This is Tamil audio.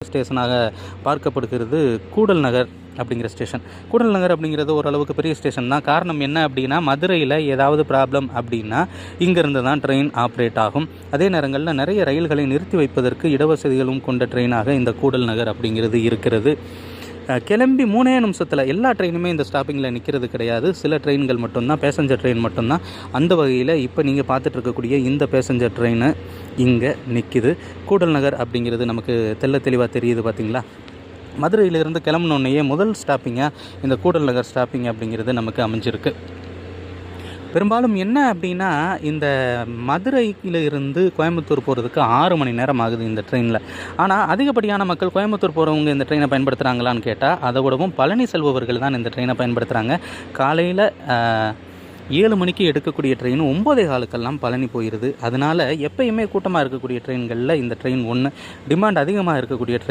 ஸ்டேஷனாக பார்க்கப்படுகிறது கூடல் நகர் அப்படிங்கிற ஸ்டேஷன். கூடல் நகர் அப்படிங்கிறது ஓரளவுக்கு பெரிய ஸ்டேஷன் தான். காரணம் என்ன அப்படின்னா, மதுரையில் ஏதாவது ப்ராப்ளம் அப்படின்னா இங்கேருந்து தான் ட்ரெயின் ஆப்ரேட் ஆகும். அதே நேரங்களில் நிறைய ரயில்களை நிறுத்தி வைப்பதற்கு இடவசதிகளும் கொண்ட ட்ரெயினாக இந்த கூடல் நகர் அப்படிங்கிறது இருக்கிறது. கிளம்பி 3 நிமிஷத்தில் எல்லா ட்ரெயினுமே இந்த ஸ்டாப்பிங்கில் நிற்கிறது கிடையாது. சில ட்ரெயின்கள் மட்டும்தான், பேசஞ்சர் ட்ரெயின் மட்டும்தான். அந்த வகையில் இப்போ நீங்கள் பார்த்துட்டு இருக்கக்கூடிய இந்த பேசஞ்சர் ட்ரெயின் இங்கே நிற்கிது. கூடல் நகர் அப்படிங்கிறது நமக்கு தெளிவாக தெரியுது பார்த்திங்களா. மதுரையிலிருந்து கிளம்பினோன்னையே முதல் ஸ்டாப்பிங்காக இந்த கூடல் நகர் ஸ்டாப்பிங் அப்படிங்கிறது நமக்கு அமைஞ்சிருக்கு. பெரும்பாலும் என்ன அப்படின்னா, இந்த மதுரையிலிருந்து கோயம்புத்தூர் போகிறதுக்கு 6 மணி நேரம் ஆகுது இந்த ட்ரெயினில். ஆனால் அதிகப்படியான மக்கள் கோயம்புத்தூர் போகிறவங்க இந்த ட்ரெயினை பயன்படுத்துகிறாங்களான்னு கேட்டால், அதை விடவும் பழனி செல்பவர்கள் தான் இந்த ட்ரெயினை பயன்படுத்துகிறாங்க. காலையில் 7 மணிக்கு எடுக்கக்கூடிய ட்ரெயின் 9:15 பழனி போயிடுது. அதனால் எப்பயுமே கூட்டமாக இருக்கக்கூடிய ட்ரெயின்களில் இந்த ட்ரெயின் ஒன்று. டிமாண்ட் அதிகமாக இருக்கக்கூடிய ட்ரெயின்